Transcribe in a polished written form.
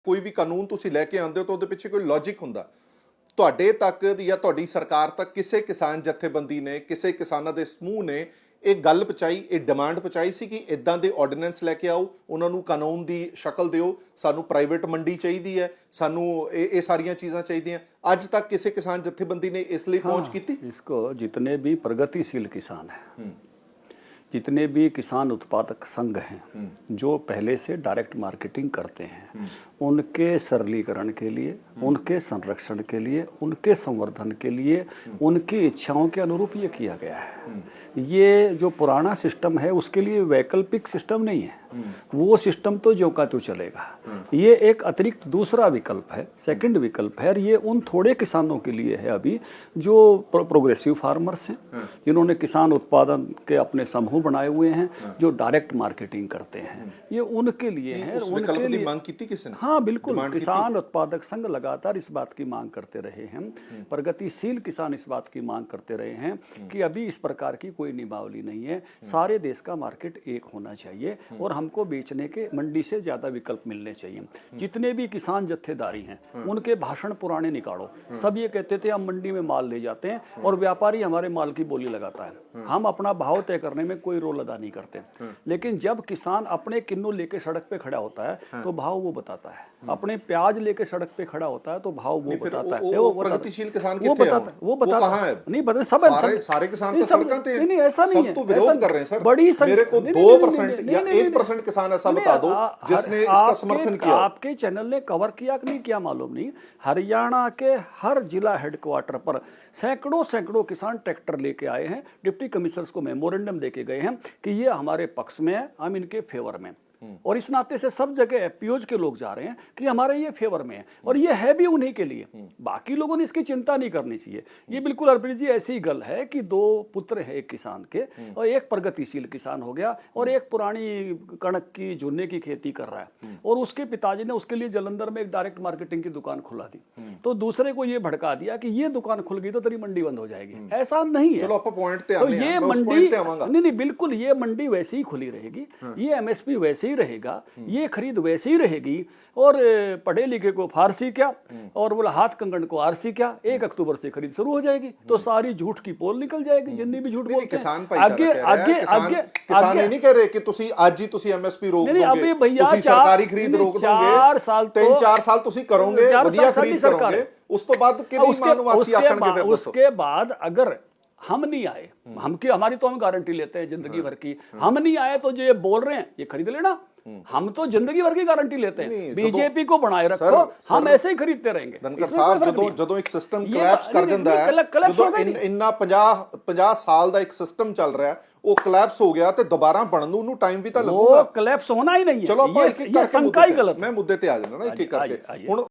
ਕੋਈ ਵੀ ਕਾਨੂੰਨ ਤੁਸੀਂ ਲੈ ਕੇ ਆਉਂਦੇ ਹੋ ਤਾਂ ਉਹਦੇ ਪਿੱਛੇ ਕੋਈ ਲੌਜਿਕ ਹੁੰਦਾ। ਤੁਹਾਡੇ ਤੱਕ ਜਾਂ ਤੁਹਾਡੀ ਸਰਕਾਰ ਤੱਕ ਕਿਸੇ ਕਿਸਾਨ ਜਥੇਬੰਦੀ ਨੇ, ਕਿਸੇ ਕਿਸਾਨਾਂ ਦੇ ਸਮੂਹ ਨੇ ਇਹ ਗੱਲ ਪਹੁੰਚਾਈ, ਇਹ ਡਿਮਾਂਡ ਪਹੁੰਚਾਈ ਸੀ ਕਿ ਇਦਾਂ ਦੇ ਆਰਡੀਨੈਂਸ ਲੈ ਕੇ ਆਓ, ਉਹਨਾਂ ਨੂੰ ਕਾਨੂੰਨ ਦੀ ਸ਼ਕਲ ਦਿਓ, ਸਾਨੂੰ ਪ੍ਰਾਈਵੇਟ ਮੰਡੀ ਚਾਹੀਦੀ ਹੈ, ਸਾਨੂੰ ਇਹ ਸਾਰੀਆਂ ਚੀਜ਼ਾਂ ਚਾਹੀਦੀਆਂ। ਅੱਜ ਤੱਕ ਕਿਸੇ ਕਿਸਾਨ ਜਥੇਬੰਦੀ ਨੇ ਇਸ ਲਈ पहुंच की? इसको जितने भी प्रगतिशील किसान हैं, जितने भी किसान उत्पादक संघ हैं जो पहले से डायरेक्ट मार्केटिंग करते हैं, उनके सरलीकरण के लिए, उनके संरक्षण के लिए, उनके संवर्धन के लिए, उनकी इच्छाओं के अनुरूप ये किया गया है। ये जो पुराना सिस्टम है उसके लिए वैकल्पिक सिस्टम नहीं है, वो सिस्टम तो ज्यों का त्यों चलेगा। ये एक अतिरिक्त दूसरा विकल्प है, सेकंड विकल्प है। और ये उन थोड़े किसानों के लिए है अभी जो प्रोग्रेसिव फार्मर्स हैं, जिन्होंने किसान उत्पादन के अपने समूह बनाए हुए हैं, जो डायरेक्ट मार्केटिंग करते हैं, ये उनके लिए है। उनके लिए मांग की थी किसी ने? हाँ बिल्कुल, किसान उत्पादक संघ लगातार इस बात की मांग करते रहे हैं, प्रगतिशील किसान इस बात की मांग करते रहे हैं कि अभी इस प्रकार की कोई नियमावली नहीं है, सारे देश का मार्केट एक होना चाहिए और हमको बेचने के मंडी से ज्यादा विकल्प मिलने चाहिए। जितने भी किसान जत्थेदारी हैं उनके भाषण पुराने निकालो, सब ये कहते थे हम मंडी में माल ले जाते हैं और व्यापारी हमारे माल की बोली लगाता है, हम अपना भाव तय करने में कोई रोल अदा नहीं करते। लेकिन जब किसान अपने किन्नू लेके सड़क पे खड़ा होता है तो भाव वो बताता है, अपने प्याज लेके सड़क पे खड़ा होता है तो भाव वो बताता है। वो प्रगतिशील किसान वो बताता कहाँ है? नहीं बता, सब सारे किसान तो सड़कों पे हैं। नहीं ऐसा नहीं है, सब तो विरोध कर रहे हैं सर। बड़ी मेरे को 2% या 1% किसान ऐसा बता दो जिसने इसका समर्थन किया। आपके चैनल ने कवर किया कि नहीं किया मालूम नहीं, हरियाणा के हर जिला हेडक्वार्टर पर सैकड़ों किसान ट्रैक्टर लेके आए हैं, डिप्टी कमिश्नर्स को मेमोरेंडम देके गए हैं कि ये हमारे पक्ष में है, हम इनके फेवर में। और इस नाते से सब जगह एफपीओज के लोग जा रहे हैं कि हमारे ये फेवर में है, और ये है भी उन्हीं के लिए। बाकी लोगों ने इसकी चिंता नहीं करनी चाहिए। ये बिल्कुल हरप्रीत जी ऐसी गल है कि 2 पुत्र है एक किसान के, और एक प्रगतिशील किसान हो गया और एक पुरानी कणक की झुन्ने की खेती कर रहा है, और उसके पिताजी ने उसके लिए जालंधर में एक डायरेक्ट मार्केटिंग की दुकान खुला दी, तो दूसरे को ये भड़का दिया कि ये दुकान खुल गई तो तेरी मंडी बंद हो जाएगी। ऐसा नहीं है। चलो पॉइंट पे तो ये मंडी नहीं, बिल्कुल ये मंडी वैसे ही खुली रहेगी, ये एमएसपी वैसे ही रहेगा, ये खरीद वैसे ही रहेगी। और पढ़े लिखे को फारसी क्या और बोला हाथ कंगन को आरसी क्या, 1 अक्टूबर से खरीद शुरू हो जाएगी तो सारी झूठ की पोल निकल जाएगी, जितनी भी झूठ बोलते किसान हैं। आगे किसान ये नहीं कह रहे कि तुसी आज ही तुसी एमएसपी रोक दोगे, अभी भैया तुसी सरकारी खरीद रोक दोगे, 4 साल 3-4 साल तुसी करोगे, बढ़िया खरीद करोगे, उस तो बाद के भी मानवासी आखणगे। उसके बाद अगर हम नहीं आए, हमारी तो हम गारंटी लेते हैं जिंदगी भर की, हम नहीं आए तो जो ये बोल रहे हैं ये खरीद लेना, हम तो जिंदगी भर की गारंटी लेते हैं। बीजेपी को बनाए रखो, हम ऐसे ही खरीदते रहेंगे। धनखड़ साहब ਜਦੋਂ ਇੱਕ ਸਿਸਟਮ ਕਲੈਪਸ ਕਰ ਜਾਂਦਾ ਹੈ, ਜਦੋਂ ਇੰਨਾ 50 ਸਾਲ ਦਾ ਇੱਕ ਸਿਸਟਮ ਚੱਲ ਰਿਹਾ ਹੈ, ਉਹ ਕਲੈਪਸ ਹੋ ਗਿਆ ਤੇ ਦੁਬਾਰਾ ਬਣਨ ਨੂੰ ਉਹਨੂੰ ਟਾਈਮ ਵੀ ਤਾਂ ਲੱਗੂਗਾ। ਉਹ ਕਲੈਪਸ ਹੋਣਾ ਹੀ ਨਹੀਂ ਹੈ। ਚਲੋ ਆਪਾਂ ਇੱਕ ਇੱਕ ਕਰਕੇ ਸ਼ੰਕਾ ਹੀ ਗਲਤ। ਮੈਂ ਮੁੱਦੇ ਤੇ ਆ ਜਾਣਾ ਨਾ ਇੱਕ ਇੱਕ ਕਰਕੇ। ਹੁਣ